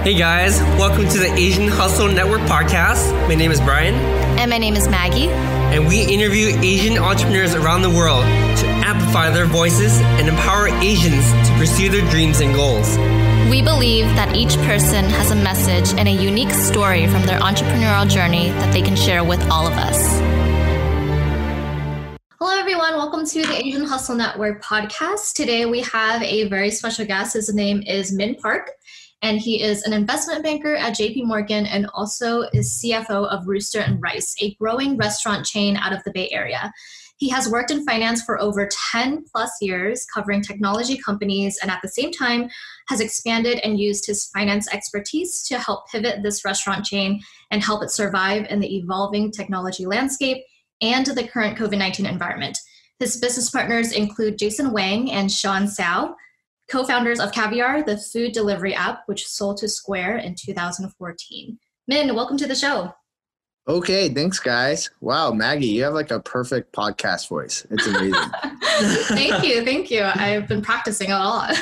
Hey guys, welcome to the Asian Hustle Network podcast. My name is Brian. And my name is Maggie. And we interview Asian entrepreneurs around the world to amplify their voices and empower Asians to pursue their dreams and goals. We believe that each person has a message and a unique story from their entrepreneurial journey that they can share with all of us. Hello, everyone. Welcome to the Asian Hustle Network podcast. Today, we have a very special guest. His name is Min Park, and he is an investment banker at JPMorgan and also is CFO of Rooster Rice, a growing restaurant chain out of the Bay Area. He has worked in finance for over 10 plus years, covering technology companies, and at the same time has expanded and used his finance expertise to help pivot this restaurant chain and help it survive in the evolving technology landscape and the current COVID-19 environment. His business partners include Jason Wang and Shawn Tsao, co-founders of Caviar, the food delivery app, which sold to Square in 2014. Min, welcome to the show. Okay, thanks, guys. Wow, Maggie, you have like a perfect podcast voice. It's amazing. Thank you. I've been practicing a lot.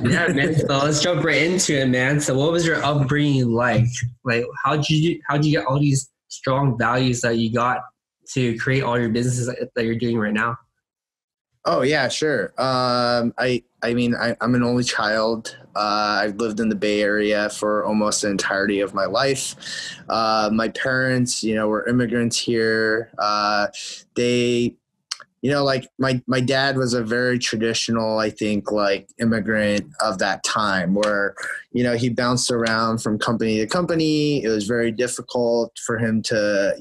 Yeah, man. So let's jump right into it, man. So what was your upbringing like? Like, how'd you get all these strong values that you got to create all your businesses that you're doing right now? Oh yeah, sure. I'm an only child. I've lived in the Bay Area for almost the entirety of my life. My parents, were immigrants here. My dad was a very traditional, I think, like immigrant of that time where, he bounced around from company to company. It was very difficult for him to,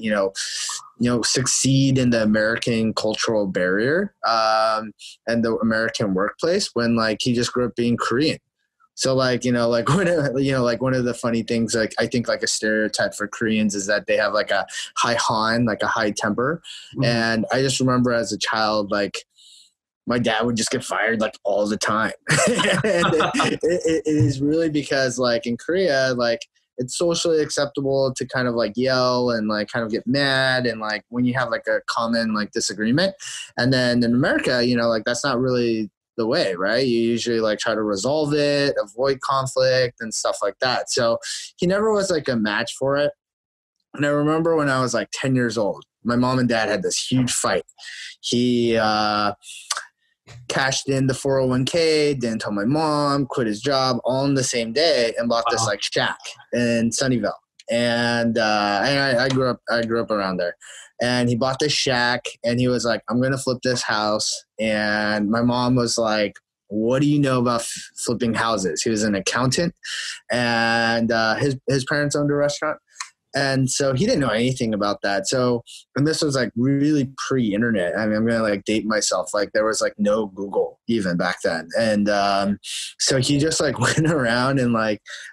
succeed in the American cultural barrier and the American workplace when he just grew up being Korean. So one of the funny things, I think a stereotype for Koreans is that they have a high han, a high temper. Mm-hmm. And I just remember as a child, my dad would just get fired all the time. And it is really because in Korea, it's socially acceptable to kind of yell and kind of get mad and when you have a common disagreement. And then in America, that's not really the way, right? You usually try to resolve it, avoid conflict and stuff like that. So he never was a match for it. And I remember when I was 10 years old, my mom and dad had this huge fight. He cashed in the 401k, didn't tell my mom, quit his job all in the same day and bought this shack in Sunnyvale. And I grew up around there. And he bought this shack and he was like, I'm going to flip this house. And my mom was like, what do you know about flipping houses? He was an accountant and his parents owned a restaurant. And so he didn't know anything about that. So, and this was really pre-internet. I mean, I'm going to date myself. There was no Google even back then. And so he just went around and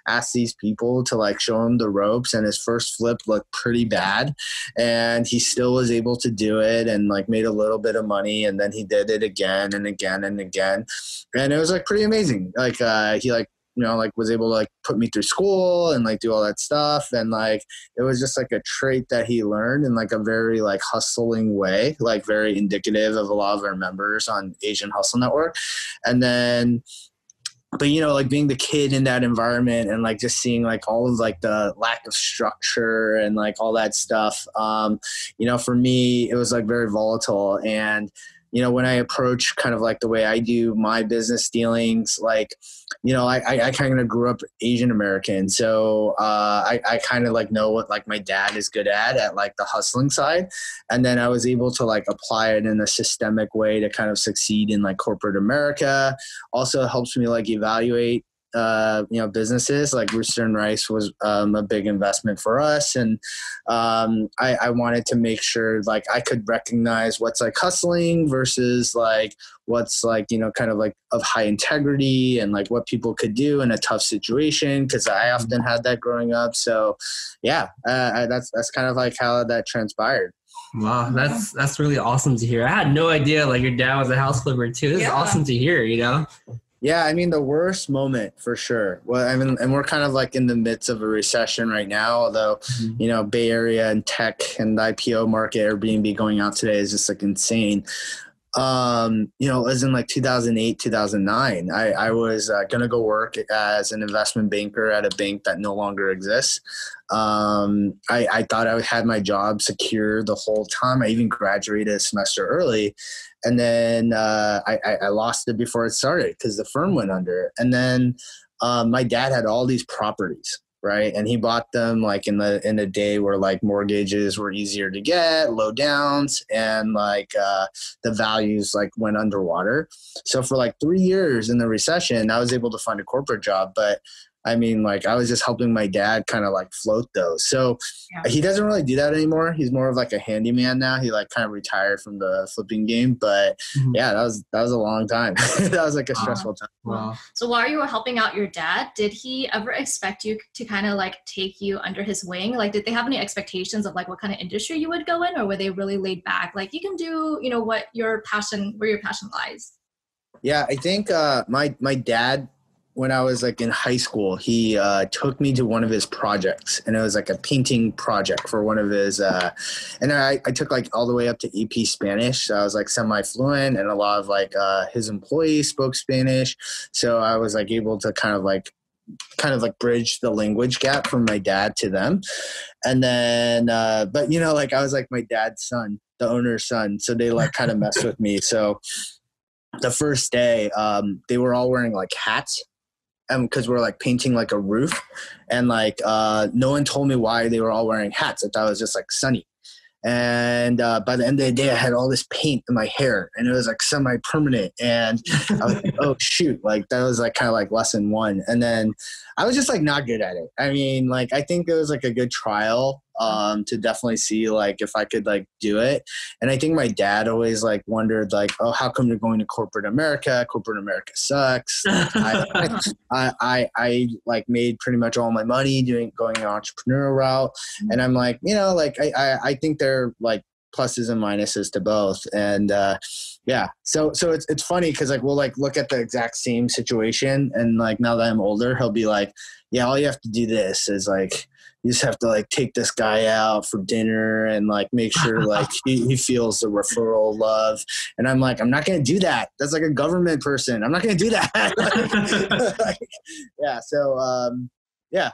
asked these people to show him the ropes, and his first flip looked pretty bad. And he still was able to do it and made a little bit of money. And then he did it again and again and again. And it was pretty amazing. He was able to put me through school and do all that stuff. And it was just a trait that he learned in a very hustling way, very indicative of a lot of our members on Asian Hustle Network. And then, but being the kid in that environment and just seeing all of the lack of structure and all that stuff, for me, it was very volatile. And when I approach kind of the way I do my business dealings, I kind of grew up Asian American. So I kind of know what my dad is good at the hustling side. And then I was able to apply it in a systemic way to kind of succeed in corporate America. Also helps me evaluate businesses Rooster Rice was a big investment for us. And I wanted to make sure I could recognize what's hustling versus what's kind of of high integrity and what people could do in a tough situation, because I often had that growing up. So yeah, that's kind of how that transpired. Wow, that's really awesome to hear. I had no idea your dad was a house flipper too. This is awesome to hear, Yeah, I mean, the worst moment for sure. Well, I mean, and we're kind of in the midst of a recession right now, although, Bay Area and tech and the IPO market, Airbnb going out today is just insane. it was in like 2008, 2009. I was going to go work as an investment banker at a bank that no longer exists. I thought I had my job secure the whole time. I even graduated a semester early. And then I lost it before it started because the firm went under. And then my dad had all these properties, right? And he bought them like in a day where like mortgages were easier to get, low downs, and like the values like went underwater. So for like 3 years in the recession, I was able to find a corporate job, but I mean, like I was just helping my dad kind of like float those. So he doesn't really do that anymore. He's more of like a handyman now. He like kind of retired from the flipping game, but yeah, that was a long time. That was like a stressful time. Wow. So while you were helping out your dad, did he ever expect you to kind of like take you under his wing? Like, did they have any expectations of like what kind of industry you would go in, or were they really laid back? Like, you can do, where your passion lies. Yeah, I think my dad, when I was like in high school, he took me to one of his projects, and it was like a painting project for one of his, and I took like all the way up to AP Spanish. So I was like semi-fluent, and a lot of like his employees spoke Spanish. So I was like able to kind of like bridge the language gap from my dad to them. And then, but like I was like my dad's son, the owner's son. So they like kind of messed with me. So the first day, they were all wearing like hats. Because we're like painting like a roof, and like no one told me why they were all wearing hats. I thought it was just like sunny. And by the end of the day, I had all this paint in my hair, and it was like semi-permanent. And I was like, oh shoot, like that was like kind of like lesson one. And then I was just like not good at it. I mean, like I think it was like a good trial to definitely see like if I could like do it. And I think my dad always like wondered like, oh, how come you're going to corporate America? Corporate America sucks. I like made pretty much all my money going an entrepreneurial route. And I'm like, like I think they're like pluses and minuses to both. And yeah, so it's funny because like we'll like look at the exact same situation, and like now that I'm older, he'll be like, yeah, all you have to do this is like you just have to like take this guy out for dinner and like make sure like he feels the referral love. And I'm like, I'm not going to do that. That's like a government person. I'm not going to do that. Like, yeah. So yeah,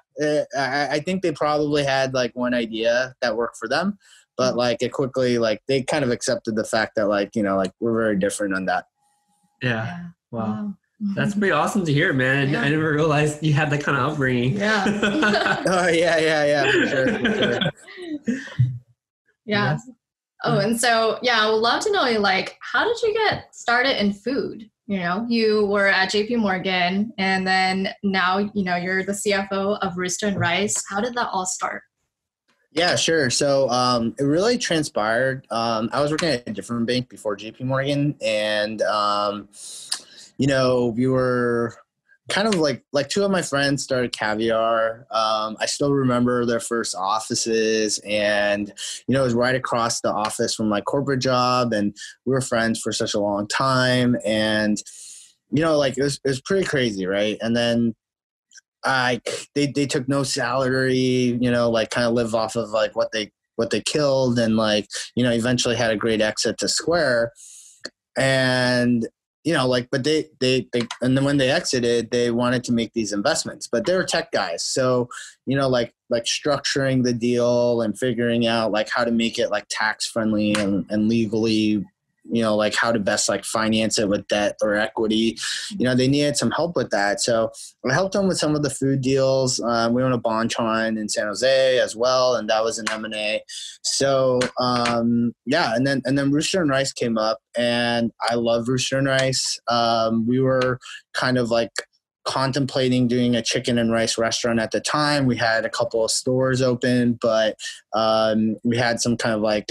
I think they probably had like one idea that worked for them, but like it quickly, like they kind of accepted the fact that like, like we're very different on that. Yeah. Wow. That's pretty awesome to hear, man. Yeah. I never realized you had that kind of upbringing. Yeah. Oh, yeah, for sure. Yeah. Oh, and so, yeah, I would love to know, like, how did you get started in food? You were at JPMorgan, and then now, you're the CFO of Rooster Rice. How did that all start? Yeah, sure. So it really transpired. I was working at a different bank before JPMorgan, and we were kind of like two of my friends started Caviar. I still remember their first offices, and, it was right across the office from my corporate job, and we were friends for such a long time. And, like it was pretty crazy. Right. And then they took no salary, like kind of live off of like what they killed, and like, eventually had a great exit to Square. And, but they and then when they exited, they wanted to make these investments, but they were tech guys. So, like structuring the deal and figuring out like how to make it like tax friendly and legally, like how to best like finance it with debt or equity. They needed some help with that. So I helped them with some of the food deals. We own a Bonchon in San Jose as well, and that was an M&A. So yeah, and then Rooster and Rice came up, and I love Rooster and Rice. We were kind of like contemplating doing a chicken and rice restaurant at the time. We had a couple of stores open, but we had some kind of like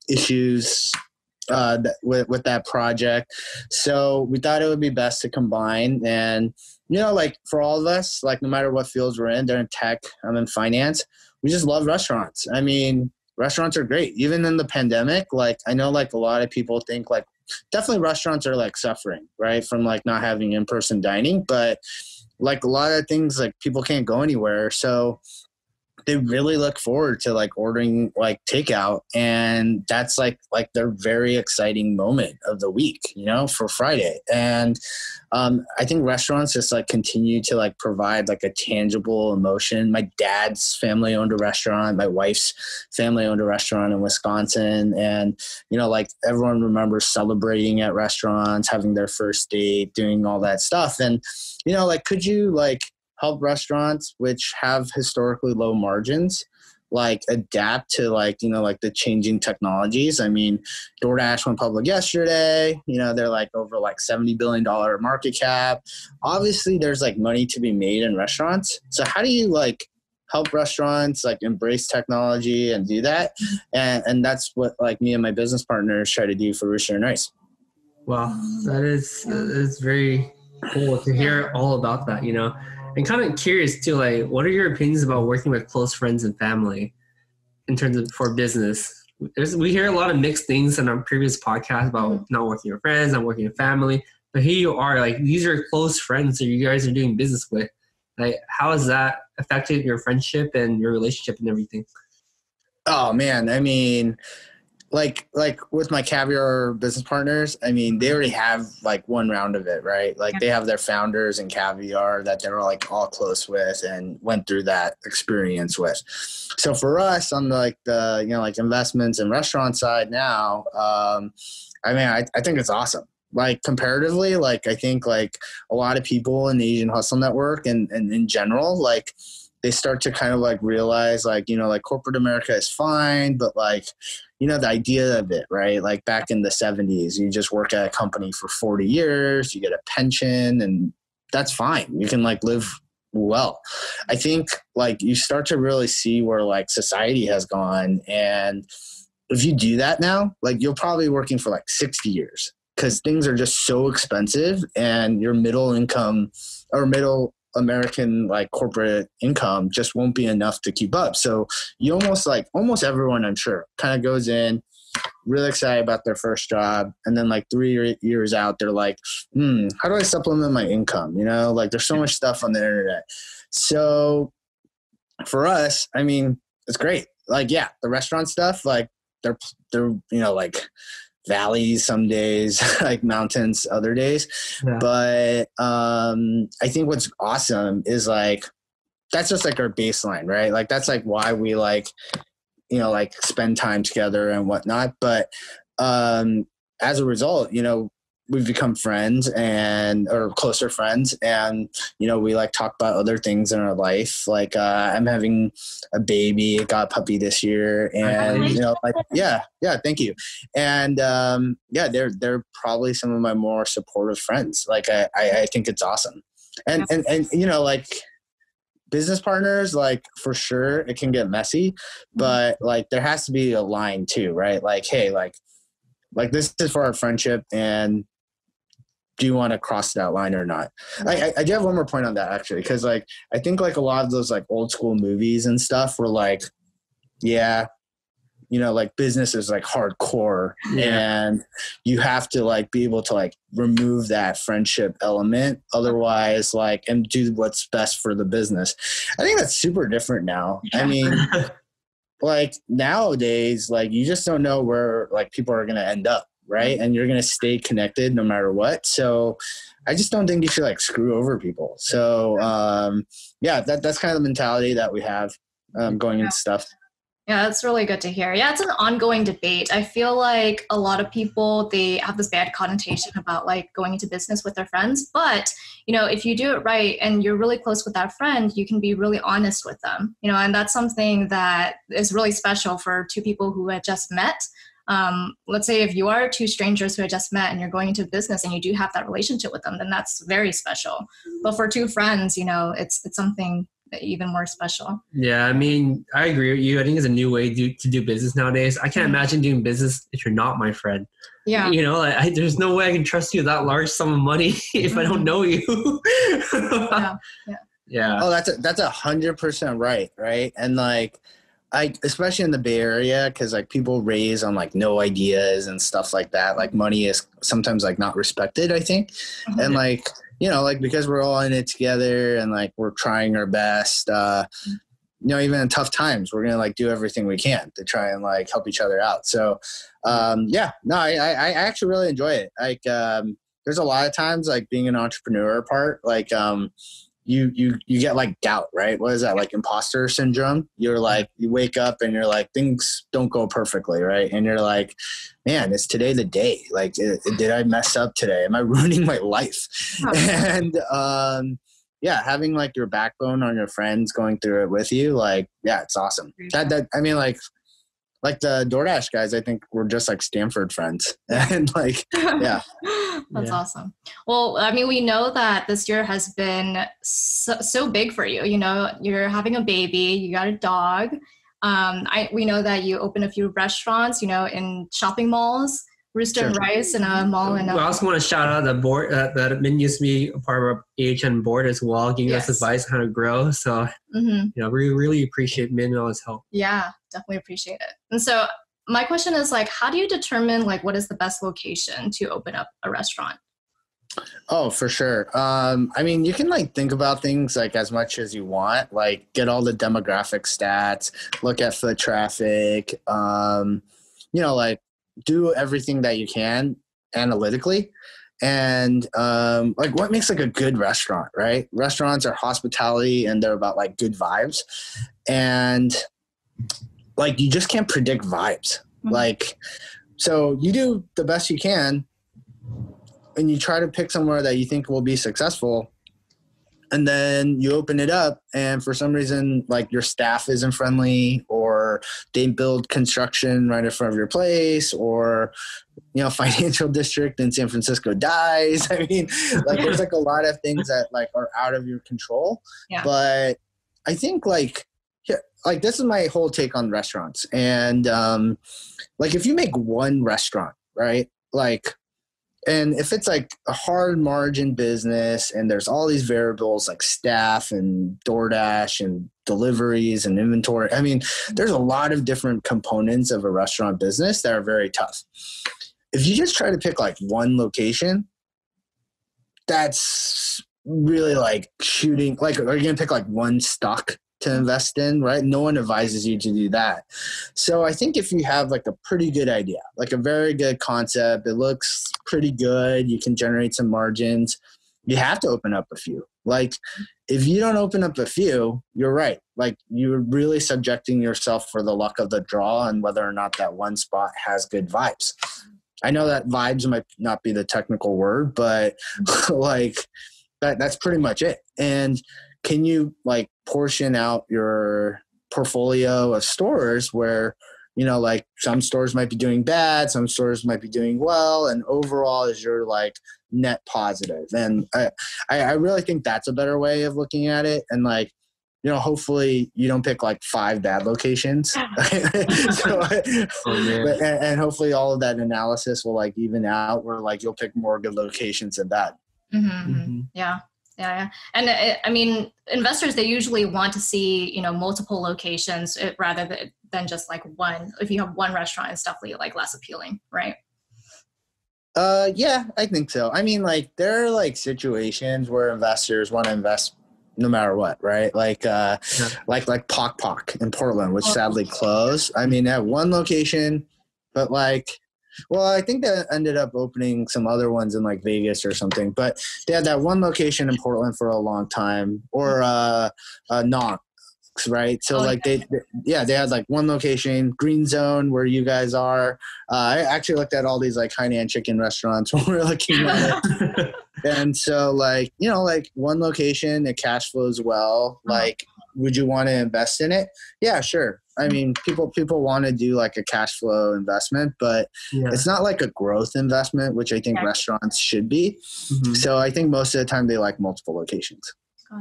issues with that project. So we thought it would be best to combine. And, like for all of us, like no matter what fields we're in, they're in tech, I'm in finance, we just love restaurants. I mean, restaurants are great. Even in the pandemic, like I know like a lot of people think like definitely restaurants are like suffering, right, from like not having in-person dining, but like a lot of things, like people can't go anywhere. So they really look forward to like ordering like takeout, and that's like their very exciting moment of the week, you know, for Friday. And I think restaurants just like continue to like provide like a tangible emotion. My dad's family owned a restaurant. My wife's family owned a restaurant in Wisconsin. And, you know, like everyone remembers celebrating at restaurants, having their first date, doing all that stuff. And, you know, like, could you like help restaurants which have historically low margins like adapt to like, you know, like the changing technologies? I mean, DoorDash went public yesterday, you know, they're like over like $70 billion market cap. Obviously there's like money to be made in restaurants. So how do you like help restaurants like embrace technology and do that? And that's what like me and my business partners try to do for Rooster Rice. Wow, that is very cool to hear all about that, you know. And kind of curious too, like, what are your opinions about working with close friends and family in terms of for business? We hear a lot of mixed things in our previous podcast about not working with friends, not working with family. But here you are, like, these are close friends that you guys are doing business with. Like, how has that affected your friendship and your relationship and everything? Oh man, I mean, like with my Caviar business partners, I mean, they already have like one round of it, right? Like they have their founders in Caviar that they're like all close with and went through that experience with. So for us on like the, you know, like investments and restaurant side now, I mean, I think it's awesome. Like comparatively, like I think like a lot of people in the Asian Hustle Network and in general, like they start to kind of like realize like, you know, like corporate America is fine, but like, you know, the idea of it, right? Like back in the 70s, you just work at a company for 40 years, you get a pension, and that's fine. You can like live well. I think like you start to really see where like society has gone. And if you do that now, like you'll probably be working for like 60 years because things are just so expensive, and your middle income or middle American like corporate income just won't be enough to keep up. So you almost everyone, I'm sure, kind of goes in really excited about their first job, and then like 3 years out, they're like, how do I supplement my income? You know, like there's so much stuff on the internet. So for us, I mean, it's great. Like, yeah, the restaurant stuff, like they're you know, like valleys some days, like mountains other days. Yeah. But I think what's awesome is like that's just like our baseline, right? Like that's like why we like, you know, like spend time together and whatnot. But as a result, you know, we've become friends or closer friends, and you know, we like talk about other things in our life. Like I'm having a baby, got a puppy this year, and you know, like yeah, thank you. And yeah, they're probably some of my more supportive friends. Like I think it's awesome. And you know, like business partners, like for sure it can get messy, but like there has to be a line too, right? Like, hey, like this is for our friendship, and do you want to cross that line or not? I do have one more point on that actually, because like I think like a lot of those like old school movies and stuff were like, yeah, you know, like business is like hardcore, and you have to like be able to like remove that friendship element, otherwise like, and do what's best for the business. I think that's super different now. I mean, like nowadays, like you just don't know where like people are going to end up. Right. And you're going to stay connected no matter what. So I just don't think you should like screw over people. So yeah, that's kind of the mentality that we have going into stuff. Yeah, that's really good to hear. Yeah, it's an ongoing debate. I feel like a lot of people, they have this bad connotation about like going into business with their friends. But, you know, if you do it right and you're really close with that friend, you can be really honest with them, you know, and that's something that is really special for two people who had just met. Let's say if you are two strangers who had just met and you're going into business and you do have that relationship with them, then that's very special. But for two friends, you know, it's something even more special. Yeah, I mean, I agree with you. I think it's a new way to do business nowadays. I can't imagine doing business if you're not my friend. Yeah. You know, there's no way I can trust you that large sum of money if I don't know you. Yeah. Oh, that's 100% right. And like, especially in the Bay Area, because like people raise on like no ideas and stuff like that. Like money is sometimes like not respected, I think. Mm-hmm. And like, you know, like because we're all in it together and like we're trying our best, even in tough times, we're going to like do everything we can to try and like help each other out. So, I actually really enjoy it. Like, there's a lot of times like being an entrepreneur part, like, you get like doubt, right? What is that? Like imposter syndrome. You're like, you wake up and you're like, things don't go perfectly. Right. And you're like, man, is today the day? Like, did I mess up today? Am I ruining my life? And, having like your backbone on your friends going through it with you, like, yeah, it's awesome. I mean, like the DoorDash guys, I think we're just like Stanford friends. And like, yeah. That's awesome. Well, I mean, we know that this year has been so big for you. You know, you're having a baby, you got a dog. We know that you opened a few restaurants, you know, in shopping malls, Rooster Rice in a mall. And we also want to shout out the board that Min used to be a part of our AHN board as well, giving us advice on how to grow. So, you know, we really appreciate Min and all his help. Yeah, definitely appreciate it. And so my question is like, how do you determine like what is the best location to open up a restaurant? Oh, for sure. I mean, you can like think about things like as much as you want, like get all the demographic stats, look at foot traffic, you know, like do everything that you can analytically. And like what makes like a good restaurant, right? Restaurants are hospitality and they're about like good vibes. And like you just can't predict vibes. Like, so you do the best you can and you try to pick somewhere that you think will be successful. And then you open it up and for some reason, like your staff isn't friendly or they build construction right in front of your place or, you know, financial district in San Francisco dies. I mean, like there's like a lot of things that like are out of your control. Yeah. But I think like this is my whole take on restaurants. And like if you make one restaurant, right? Like, and if it's like a hard margin business and there's all these variables like staff and DoorDash and deliveries and inventory, I mean, there's a lot of different components of a restaurant business that are very tough. If you just try to pick like one location, that's really like shooting, like, are you going to pick like one stock to invest in, right? No one advises you to do that. So I think if you have like a pretty good idea, like a very good concept, it looks pretty good, you can generate some margins, you have to open up a few. Like if you don't open up a few, you're right. Like you're really subjecting yourself for the luck of the draw and whether or not that one spot has good vibes. I know that vibes might not be the technical word, but like that's pretty much it. And can you like portion out your portfolio of stores where, you know, like some stores might be doing bad, some stores might be doing well, and overall is your like net positive. And I really think that's a better way of looking at it. And like, you know, hopefully you don't pick like 5 bad locations. So, and hopefully all of that analysis will like even out where like you'll pick more good locations than bad. Yeah. And I mean, investors, they usually want to see, you know, multiple locations rather than just like one. If you have one restaurant, it's definitely like less appealing, right? Yeah, I think so. I mean, like there are like situations where investors want to invest no matter what, right? Like like Pok Pok in Portland, which sadly closed. I mean, at one location, but like, well, I think they ended up opening some other ones in like Vegas or something, but they had that one location in Portland for a long time, or Knox, right? So like they had like one location, Green Zone, where you guys are. I actually looked at all these like Hainan chicken restaurants when we were looking at it. And so like, you know, like one location, it cash flows well. Like, would you want to invest in it? Yeah, sure. I mean, people want to do like a cash flow investment, but it's not like a growth investment, which I think restaurants should be. So I think most of the time they like multiple locations.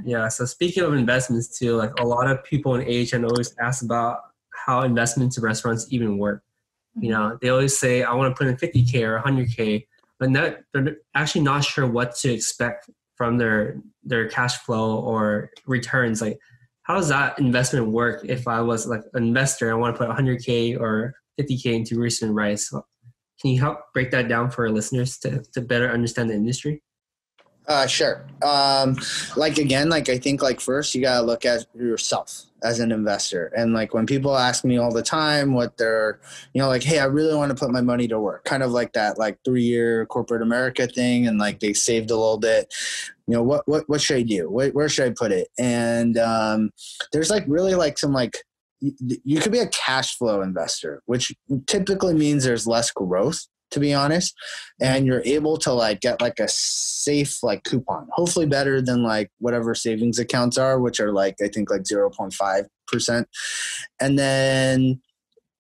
Yeah. So speaking of investments too, like a lot of people in AHN always ask about how investments in restaurants even work. You know, they always say, I want to put in 50K or 100K, but they're actually not sure what to expect from their cash flow or returns. Like, how does that investment work if I was like an investor, I want to put 100K or 50K into Rooster Rice? Can you help break that down for our listeners to better understand the industry? Sure. Again, I think first you got to look at yourself as an investor. And when people ask me all the time what they're, hey, I really want to put my money to work, kind of like that, 3-year corporate America thing. And they saved a little bit, what should I do? Where should I put it? And there's really some you could be a cash flow investor, which typically means there's less growth, to be honest, and you're able to get a safe coupon, hopefully better than whatever savings accounts are, which are I think 0.5%. And then,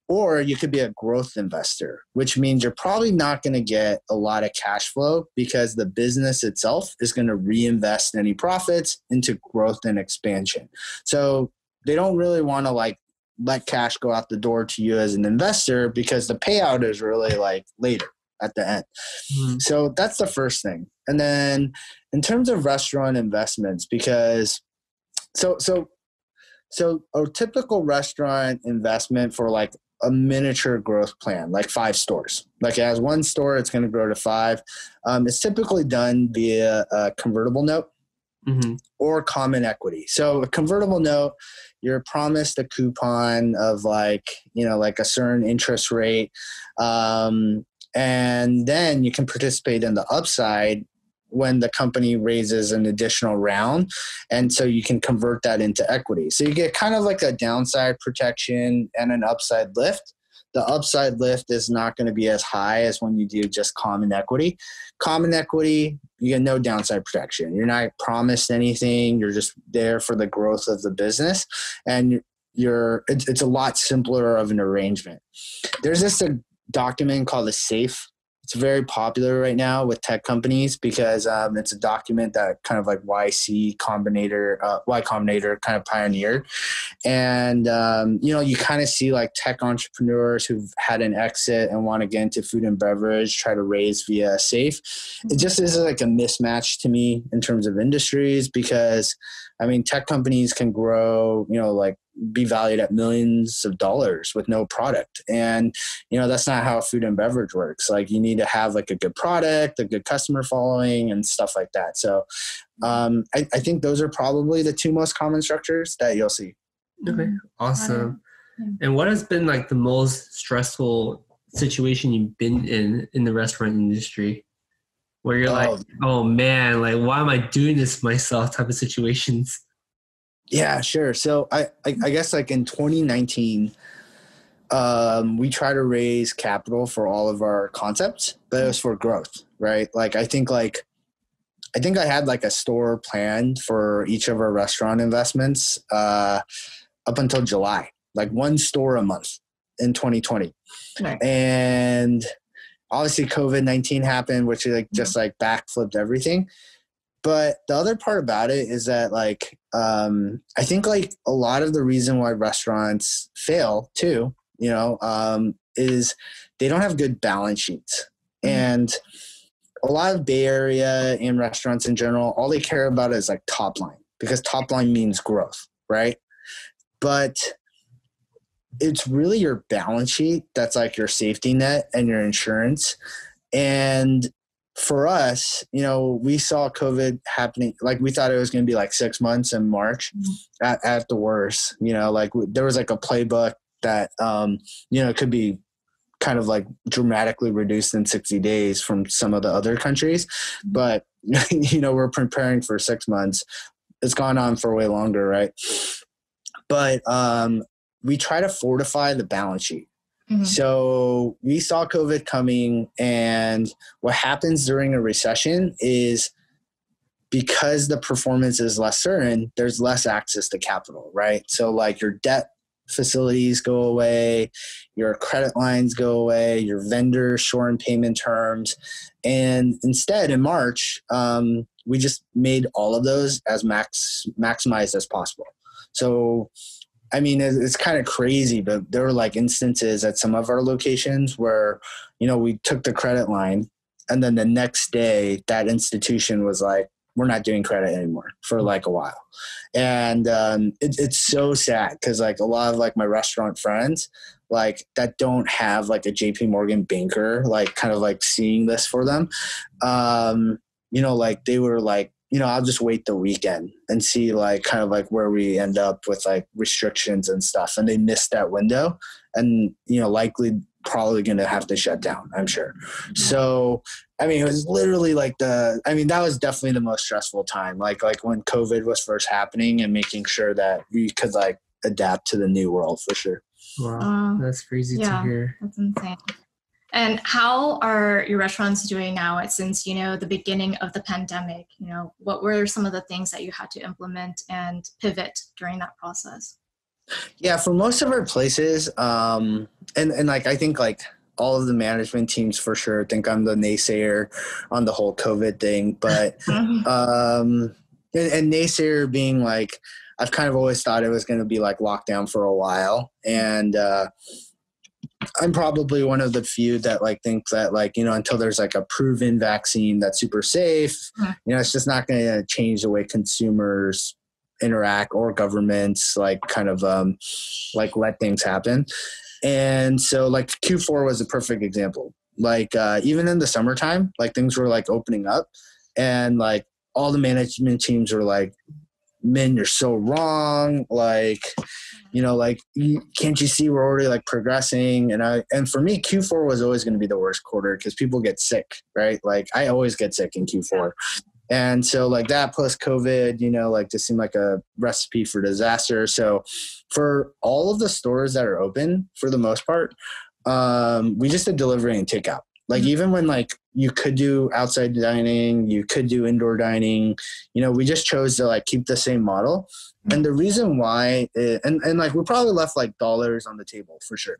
or you could be a growth investor, which means you're probably not going to get a lot of cash flow because the business itself is going to reinvest any profits into growth and expansion. So they don't really want to let cash go out the door to you as an investor because the payout is really later at the end. Mm-hmm. So that's the first thing. And then in terms of restaurant investments, because so a typical restaurant investment for a miniature growth plan, 5 stores, it has 1 store, it's going to grow to 5. It's typically done via a convertible note. Mm-hmm. Or common equity. So a convertible note, you're promised a coupon of a certain interest rate. And then you can participate in the upside when the company raises an additional round. And so you can convert that into equity. So you get kind of a downside protection and an upside lift. The upside lift is not going to be as high as when you do just common equity. Common equity, you get no downside protection. You're not promised anything. You're just there for the growth of the business. And it's a lot simpler of an arrangement. There's this document called a SAFE. It's very popular right now with tech companies because it's a document that kind of Y Combinator kind of pioneered. And, you kind of see tech entrepreneurs who've had an exit and want to get into food and beverage, try to raise via SAFE. It just is a mismatch to me in terms of industries because, tech companies can grow, be valued at millions of dollars with no product. And, that's not how food and beverage works. You need to have a good product, a good customer following and stuff like that. So I think those are probably the 2 most common structures that you'll see. Okay. Awesome. And what has been the most stressful situation you've been in the restaurant industry where you're oh man, why am I doing this myself type of situations? Yeah, sure. So I guess in 2019, we try to raise capital for all of our concepts, but it was for growth, right? I think I had a store planned for each of our restaurant investments up until July, 1 store a month in 2020. Right. And obviously COVID-19 happened, which just backflipped everything. But the other part about it is that I think a lot of the reason why restaurants fail too, is they don't have good balance sheets. And a lot of Bay Area and restaurants in general, all they care about is top line because top line means growth, right? But it's really your balance sheet that's your safety net and your insurance. And for us, we saw COVID happening. We thought it was going to be 6 months in March at the worst, there was a playbook that, could be kind of dramatically reduced in 60 days from some of the other countries. But, we're preparing for 6 months. It's gone on for way longer. Right. But, we try to fortify the balance sheet. Mm-hmm. So we saw COVID coming, and what happens during a recession is because the performance is less certain, there's less access to capital, right? So your debt facilities go away, your credit lines go away, your vendors shorten payment terms. And instead in March, we just made all of those as maximized as possible. So it's kind of crazy, but there were instances at some of our locations where, we took the credit line and then the next day that institution was we're not doing credit anymore for a while. And it's so sad because a lot of my restaurant friends that don't have a JPMorgan banker, kind of seeing this for them, like they were like, I'll just wait the weekend and see like kind of like where we end up with like restrictions and stuff. And they missed that window and, likely probably going to have to shut down, I'm sure. So, I mean, it was literally like that was definitely the most stressful time. Like when COVID was first happening and making sure that we could like adapt to the new world for sure. Wow. That's crazy to hear. That's insane. And how are your restaurants doing now since, the beginning of the pandemic? What were some of the things that you had to implement and pivot during that process? Yeah, for most of our places, and like I think like all of the management teams for sure think I'm the naysayer on the whole COVID thing, but and naysayer being like I've kind of always thought it was going to be like locked down for a while, and I'm probably one of the few that like thinks that like, until there's like a proven vaccine that's super safe, it's just not going to change the way consumers interact or governments like kind of like let things happen. And so like Q4 was a perfect example. Like even in the summertime, like things were like opening up and like all the management teams were like, "Man, you're so wrong. Like, like, can't you see we're already like progressing?" And for me, Q4 was always going to be the worst quarter because people get sick, right? Like I always get sick in Q4. And so like that plus COVID, like just seemed like a recipe for disaster. So for all of the stores that are open for the most part, we just did delivery and takeout. Like even when like you could do outside dining, you could do indoor dining, we just chose to like keep the same model. And the reason why, and like we probably left like dollars on the table for sure.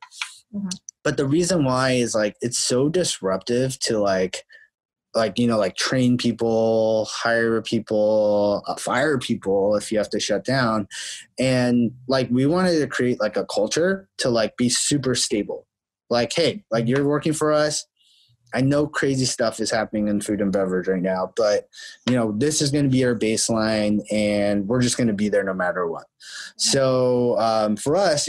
But the reason why is like, it's so disruptive to like train people, hire people, fire people if you have to shut down. And like, we wanted to create like a culture to like be super stable. Like, hey, like you're working for us. I know crazy stuff is happening in food and beverage right now, but this is going to be our baseline and we're just going to be there no matter what. So for us,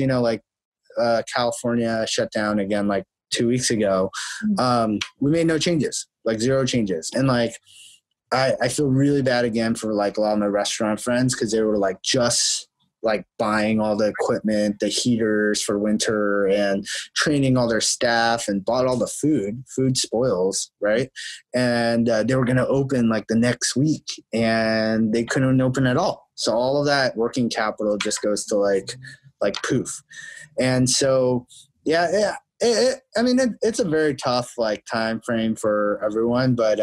California shut down again, like 2 weeks ago. We made no changes, like 0 changes. And like, I feel really bad again for like a lot of my restaurant friends, cause they were like just like buying all the equipment, the heaters for winter and training all their staff and bought all the food spoils. Right. And they were going to open like the next week and they couldn't open at all. So all of that working capital just goes to like poof. And so, yeah. It's a very tough like time frame for everyone, but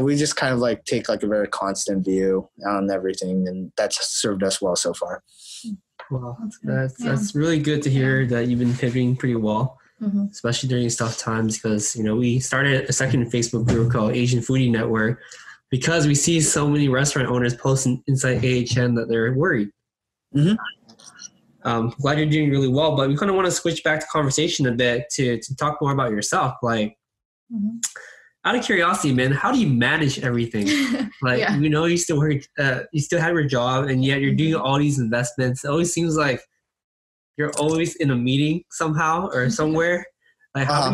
we just kind of like take like a very constant view on everything, and that's served us well so far. Well, that's really good to hear that you've been pivoting pretty well, especially during these tough times, because we started a second Facebook group called Asian Foodie Network because we see so many restaurant owners posting inside AHN that they're worried. Glad you're doing really well, but we kind of want to switch back to conversation a bit to talk more about yourself. Like, out of curiosity, man, how do you manage everything? Like, you still work, you still have your job, and yet you're doing all these investments. It always seems like you're always in a meeting somehow or somewhere. Like, how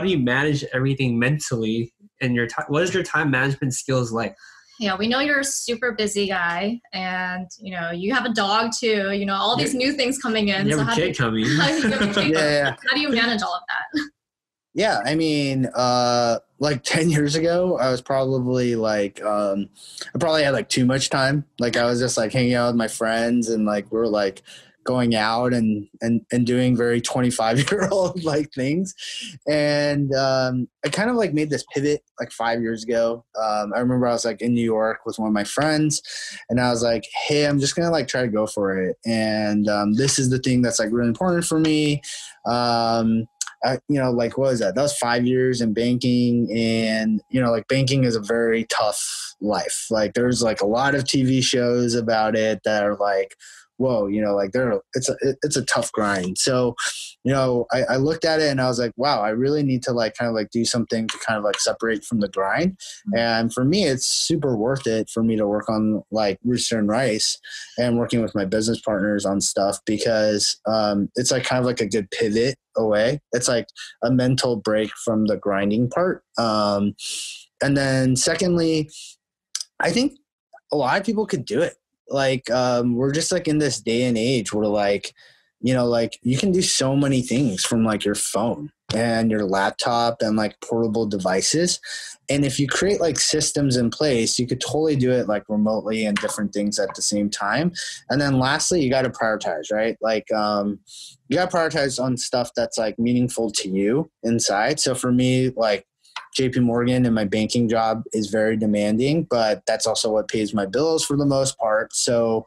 do you manage everything mentally? And your time? What is your time management skills like? Yeah, we know you're a super busy guy, and you have a dog too. All these new things coming in. You have a kid coming. How do you manage all of that? Yeah, I mean, like 10 years ago, I was probably like, I probably had like too much time. Like I was just like hanging out with my friends, and like we were like going out and doing very 25-year-old like things. And I kind of like made this pivot like 5 years ago. I remember I was like in New York with one of my friends, and I was like, hey, I'm just gonna like try to go for it. And this is the thing that's like really important for me. Like what was that? That was 5 years in banking, and like banking is a very tough life. Like there's like a lot of TV shows about it that are like, whoa, like it's a tough grind. So, I looked at it and I was like, wow, I really need to like kind of like do something to kind of like separate from the grind. And for me, it's super worth it for me to work on like Rooster and Rice and working with my business partners on stuff, because it's like kind of like a good pivot away. It's like a mental break from the grinding part. And then secondly, I think a lot of people could do it. Like, we're just like in this day and age where like, you know, like you can do so many things from like your phone and your laptop and like portable devices. And if you create like systems in place, you could totally do it like remotely and different things at the same time. And then lastly, you got to prioritize, right? Like, you got to prioritize on stuff that's like meaningful to you inside. So for me, like JPMorgan and my banking job is very demanding, but that's also what pays my bills for the most part. So,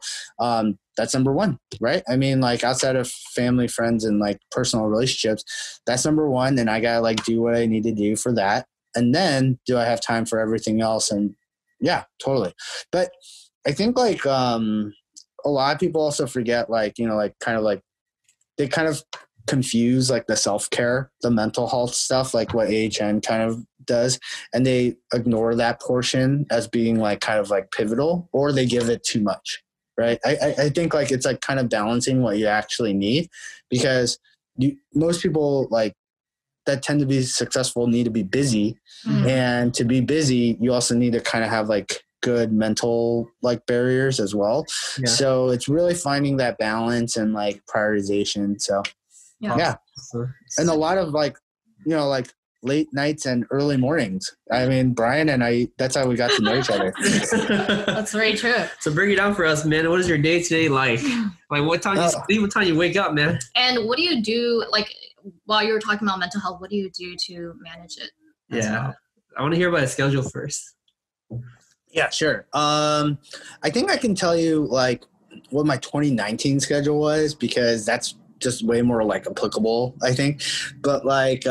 that's number one, right? I mean, like outside of family, friends, and like personal relationships, that's number one. And I gotta like do what I need to do for that. And then do I have time for everything else? And yeah, totally. But I think like, a lot of people also forget like, you know, like kind of like they kind of confuse like the self-care, the mental health stuff, like what AHN kind of does. And they ignore that portion as being like kind of like pivotal, or they give it too much. Right. I think like it's like kind of balancing what you actually need, because most people like that tend to be successful need to be busy. And to be busy, you also need to kind of have like good mental like barriers as well. Yeah. So it's really finding that balance and like prioritization. So yeah. And a lot of like, you know, like late nights and early mornings. I mean, Brian and I, that's how we got to know each other. That's very true. So break it down for us, man. What is your day-to-day like? Like what time you sleep, what time you wake up, man? And what do you do, like, while you were talking about mental health, what do you do to manage it? Yeah. I want to hear about a schedule first. Yeah, sure. I think I can tell you like what my 2019 schedule was, because that's just way more like applicable, I think. But like,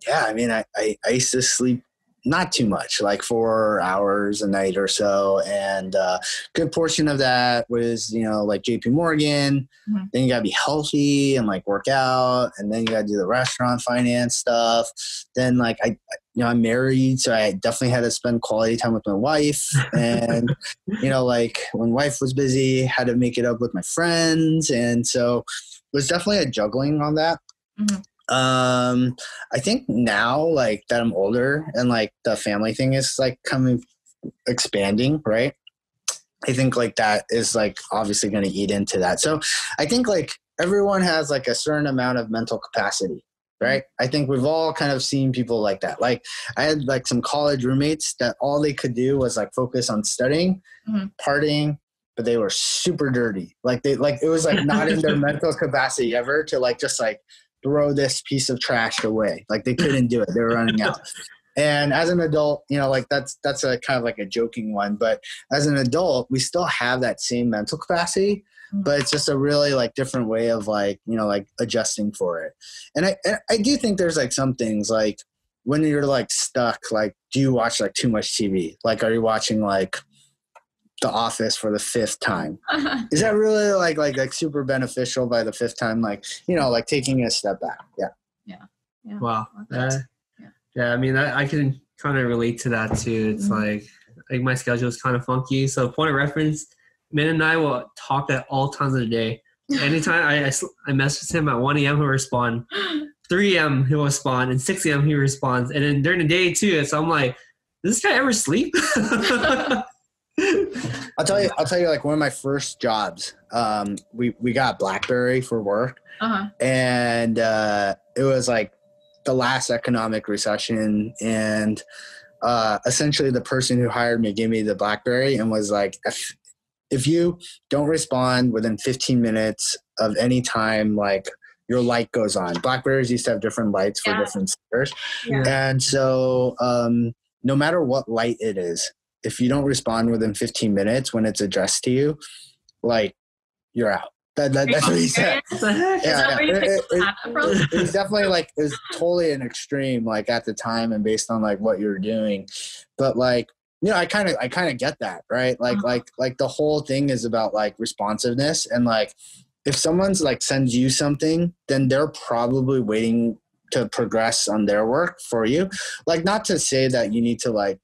yeah, I mean, I used to sleep not too much, like 4 hours a night or so. And a good portion of that was, you know, like JPMorgan. Then you got to be healthy and like work out. And then you got to do the restaurant finance stuff. Then like I'm married, so I definitely had to spend quality time with my wife. And, you know, like when wife was busy, had to make it up with my friends. And so it was definitely a juggling on that. I think now like that I'm older and like the family thing is like expanding, right? I think like that is like obviously going to eat into that. So I think like everyone has like a certain amount of mental capacity, right? I think we've all kind of seen people like that. Like I had like some college roommates that all they could do was like focus on studying, partying, but they were super dirty. Like it was like not in their mental capacity ever to like just like throw this piece of trash away. Like they couldn't do it. They were running out. And as an adult, you know, like that's a kind of like a joking one, but as an adult, we still have that same mental capacity, but it's just a really like different way of like, you know, like adjusting for it. And I do think there's like some things like when you're like stuck, like do you watch like too much TV? Like, are you watching like The Office for the 5th time? Is that really like super beneficial by the 5th time? Like, you know, like taking a step back. Yeah. Wow. Yeah. I mean, I can kind of relate to that too. It's like my schedule is kind of funky. So point of reference, Min and I will talk at all times of the day. Anytime I message him at 1 a.m., he'll respond. 3 a.m. he'll respond, and 6 a.m. he responds. And then during the day too. So I'm like, does this guy ever sleep? I'll tell you, like one of my first jobs, we got BlackBerry for work, and it was like the last economic recession, and essentially the person who hired me gave me the BlackBerry and was like, if you don't respond within 15 minutes of any time, like your light goes on. BlackBerries used to have different lights for different stores, and so no matter what light it is, if you don't respond within 15 minutes when it's addressed to you, like you're out. That's what he said. It was definitely like, it was totally an extreme, like at the time and based on like what you're doing. But like, you know, I kind of get that, right? Like the whole thing is about like responsiveness, and like if someone's like sends you something, then they're probably waiting to progress on their work for you. Like, not to say that you need to like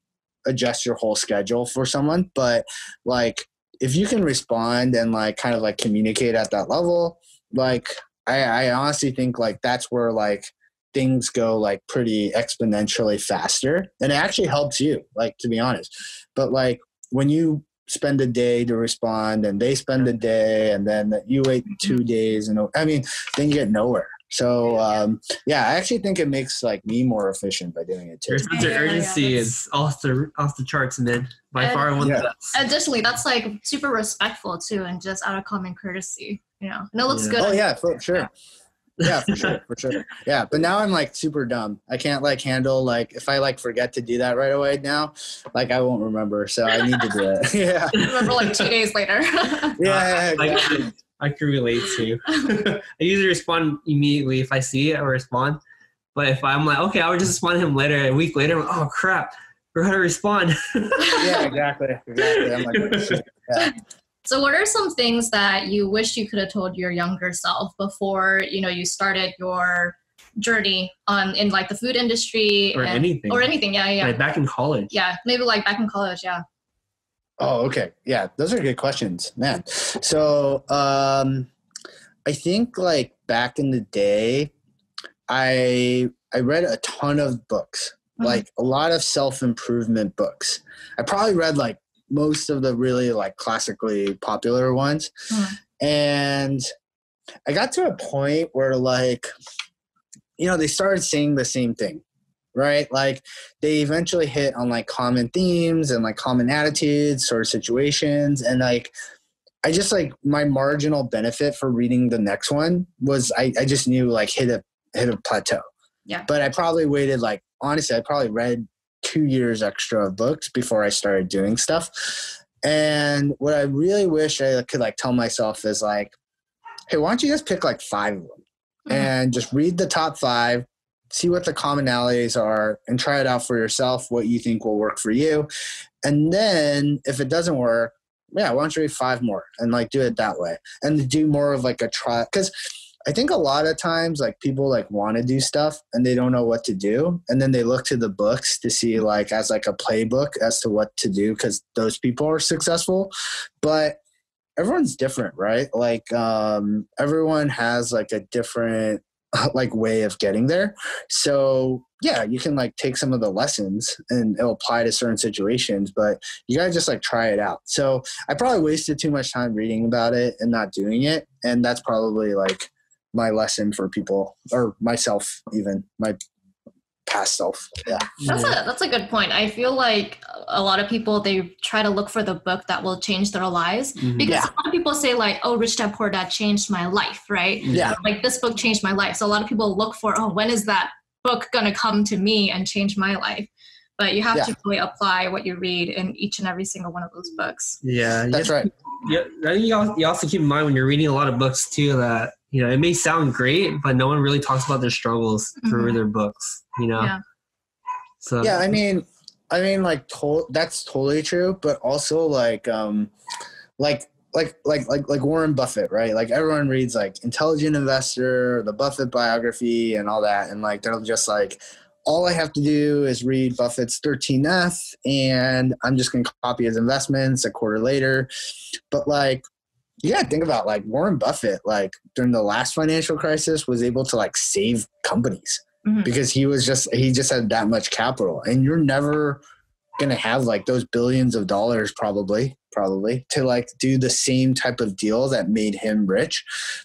adjust your whole schedule for someone, but like if you can respond and like kind of like communicate at that level, like I honestly think like that's where like things go like pretty exponentially faster, and it actually helps you, like, to be honest. But like when you spend a day to respond and they spend a day and then you wait 2 days, and I mean, then you get nowhere. So yeah, I actually think it makes like me more efficient by doing it too. Your sense of urgency is off the charts, man. By far one of the best. Additionally, that's like super respectful too, and just out of common courtesy, you know. And it looks good. Oh yeah, for sure. Yeah, for sure. Yeah, but now I'm like super dumb. I can't like handle like if I like forget to do that right away now, like I won't remember. So I need to do it. Yeah. Remember like 2 days later. Yeah, exactly. I can relate to. I usually respond immediately if I see it or respond. But if I'm like, okay, I'll just respond to him later. A week later, I'm like, oh crap, we're gonna respond. Yeah, exactly. I'm like, shit. Yeah. So what are some things that you wish you could have told your younger self before, you know, you started your journey in like the food industry or anything? Yeah. Like back in college. Yeah, maybe like back in college. Yeah. Oh, okay. Yeah, those are good questions, man. So I think like back in the day, I read a ton of books, like a lot of self-improvement books. I probably read like most of the really like classically popular ones. And I got to a point where like, you know, they started saying the same thing, right? Like they eventually hit on like common themes and like common attitudes or situations. And like, I just like my marginal benefit for reading the next one was I just knew like hit a plateau. Yeah. But I probably waited like, honestly, I probably read 2 years extra of books before I started doing stuff. And what I really wish I could like tell myself is like, hey, why don't you just pick like 5 of them and just read the top 5, see what the commonalities are, and try it out for yourself, what you think will work for you. And then if it doesn't work, yeah, why don't you read 5 more and like do it that way and do more of like a try. Because I think a lot of times like people like want to do stuff and they don't know what to do. And then they look to the books to see like as like a playbook as to what to do because those people are successful. But everyone's different, right? Like everyone has like a different like way of getting there. So yeah, you can like take some of the lessons and it'll apply to certain situations, but you gotta just like try it out. So I probably wasted too much time reading about it and not doing it. And that's probably like my lesson for people or myself, even my past self. Yeah. That's a good point. I feel like a lot of people, they try to look for the book that will change their lives because a lot of people say like, oh, Rich Dad Poor Dad changed my life, right? Yeah. Like this book changed my life. So a lot of people look for, oh, when is that book going to come to me and change my life? But you have to really apply what you read in each and every single one of those books. Yeah. That's right. Yeah. I think you also keep in mind when you're reading a lot of books too, that, you know, it may sound great, but no one really talks about their struggles through their books, you know? Yeah. So yeah, I mean, like that's totally true, but also like Warren Buffett, right? Like everyone reads like Intelligent Investor, the Buffett biography and all that. And like, they're just like, all I have to do is read Buffett's 13F and I'm just going to copy his investments a quarter later. But like, you gotta think about like Warren Buffett, like during the last financial crisis was able to like save companies because he just had that much capital, and you're never going to have like those billions of dollars probably to like do the same type of deal that made him rich.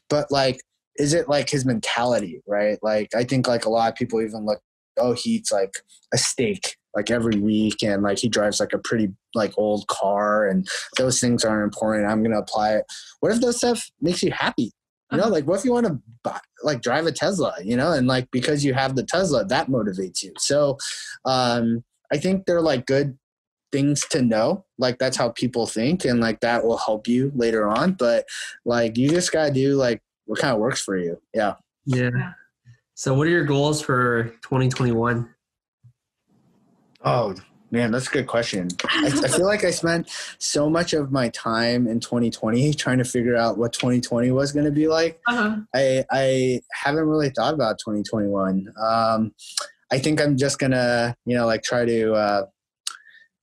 But like, is it like his mentality, right? Like, I think like a lot of people even look, oh, he eats like a steak like every week and like he drives like a pretty like old car and those things aren't important. I'm going to apply it. What if those stuff makes you happy? You know, like what if you want to buy, like drive a Tesla, you know, and like because you have the Tesla, that motivates you. So I think they're like good things to know. Like that's how people think and like that will help you later on. But like you just got to do like what kind of works for you. Yeah. Yeah. So what are your goals for 2021? Oh, man, that's a good question. I feel like I spent so much of my time in 2020 trying to figure out what 2020 was going to be like. I haven't really thought about 2021. I think I'm just going to, you know, like try to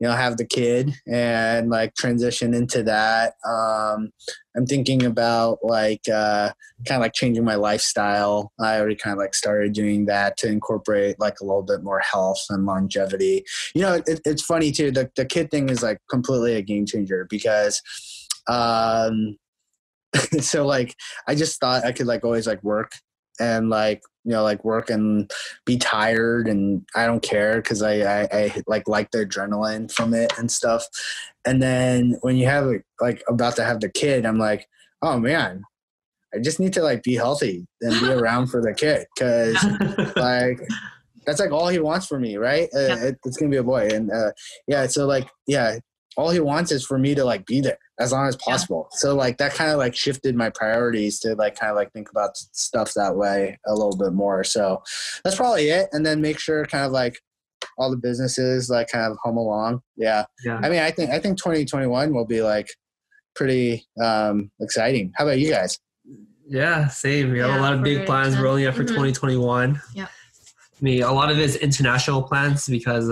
have the kid and like transition into that. I'm thinking about like kind of like changing my lifestyle. I already kind of like started doing that to incorporate like a little bit more health and longevity. It's funny too. The kid thing is like completely a game changer because so like I just thought I could like always like work and like like work and be tired, and I don't care because I like the adrenaline from it and stuff. And then when you have like about to have the kid, I'm like, oh man, I just need to like be healthy and be around for the kid, because like that's like all he wants from me, right? It's gonna be a boy, and so like all he wants is for me to like be there as long as possible. So like that kind of like shifted my priorities to like kind of like think about stuff that way a little bit more. So that's probably it. And then make sure kind of like all the businesses like kind of hum along. Yeah. I mean, I think 2021 will be like pretty exciting. How about you guys? Yeah, same. We have a lot of big plans rolling out for 2021. Yeah. I mean, a lot of it is international plans because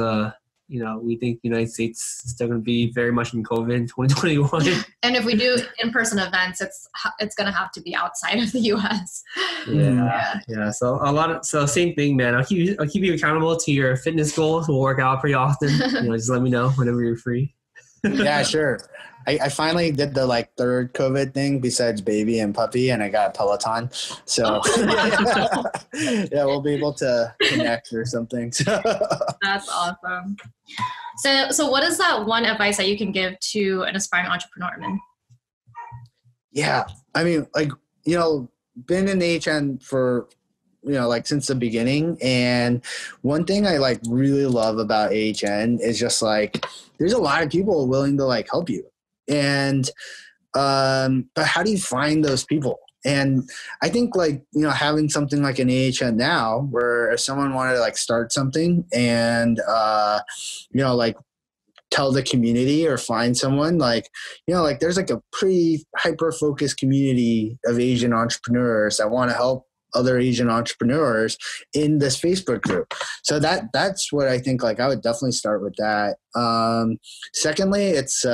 we think the United States is still going to be very much in COVID in 2021. And if we do in-person events, it's going to have to be outside of the U.S. Yeah. So same thing, man. I'll keep you accountable to your fitness goals. We'll work out pretty often. Just let me know whenever you're free. Yeah, sure. I finally did the like third COVID thing besides baby and puppy, and I got a Peloton. So we'll be able to connect or something. So. That's awesome. So what is that one advice that you can give to an aspiring entrepreneur, man? Yeah. I mean, like, been in AHN for, like since the beginning. And one thing I like really love about AHN is just like, there's a lot of people willing to like help you. And, but how do you find those people? And I think like, having something like an AHN now where if someone wanted to like start something and, like tell the community or find someone like, like there's like a pretty hyper-focused community of Asian entrepreneurs that want to help other Asian entrepreneurs in this Facebook group. So that's what I think, like I would definitely start with that. Secondly, it's,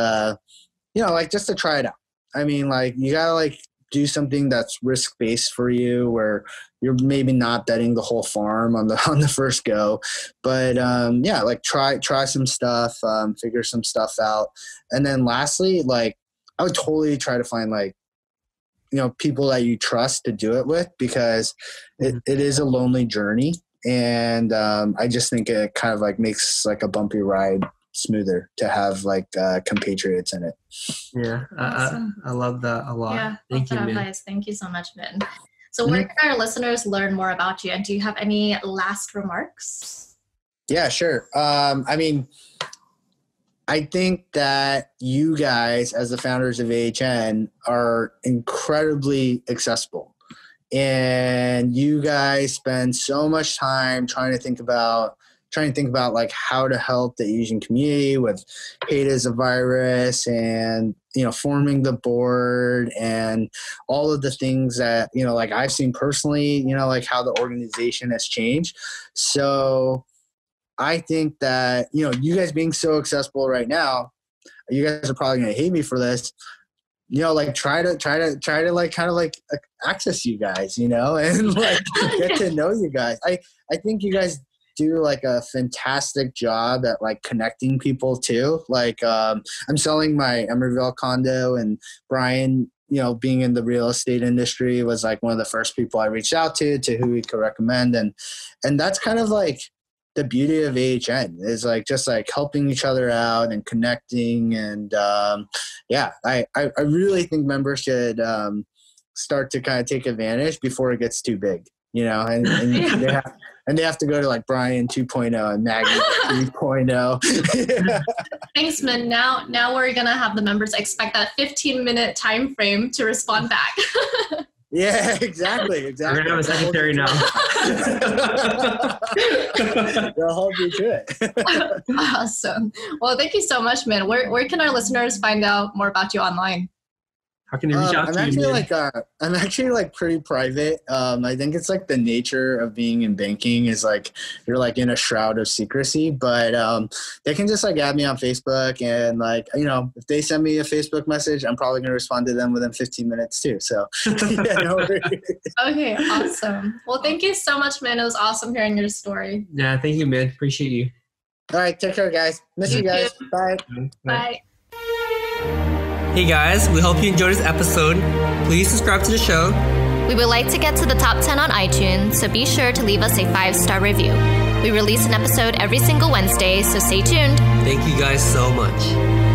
like just to try it out. I mean, like you gotta like do something that's risk-based for you where you're maybe not betting the whole farm on the first go, but like try some stuff, figure some stuff out. And then lastly, like I would totally try to find like, people that you trust to do it with, because it is a lonely journey. And I just think it kind of like makes like a bumpy ride smoother to have like compatriots in it. Yeah. Awesome. I love that a lot. Yeah. Thank you, Min. Thank you so much, Min. So where can our listeners learn more about you? And do you have any last remarks? Yeah, sure. I mean, I think that you guys as the founders of AHN are incredibly accessible, and you guys spend so much time trying to think about like how to help the Asian community with hate as a virus and, forming the board and all of the things that, like I've seen personally, like how the organization has changed. So I think that, you guys being so accessible right now, you guys are probably going to hate me for this, like try to like kind of like access you guys, and like get to know you guys. I think you guys do like a fantastic job at like connecting people too. Like I'm selling my Emerville condo, and Brian, being in the real estate industry was like one of the first people I reached out to who we could recommend. And that's kind of like the beauty of AHN is like just like helping each other out and connecting. And I really think members should start to kind of take advantage before it gets too big, and they have to go to like Brian 2.0 and Maggie 3.0. Thanks, Min. Now we're going to have the members expect that 15-minute time frame to respond back. Yeah, exactly. We're going to have a secretary now. They'll hold you to it. Awesome. Well, thank you so much, Min. Where can our listeners find out more about you online? How can they reach out to you? I'm actually like pretty private. I think it's like the nature of being in banking is like you're like in a shroud of secrecy. But they can just like add me on Facebook, and like if they send me a Facebook message, I'm probably gonna respond to them within 15 minutes too. So yeah, no worries. Okay, awesome. Well, thank you so much, man. It was awesome hearing your story. Yeah, thank you, man. Appreciate you. All right, take care, guys. Miss you guys. Bye. Bye. Hey guys, we hope you enjoyed this episode. Please subscribe to the show. We would like to get to the top 10 on iTunes, so be sure to leave us a 5-star review. We release an episode every single Wednesday, so stay tuned. Thank you guys so much.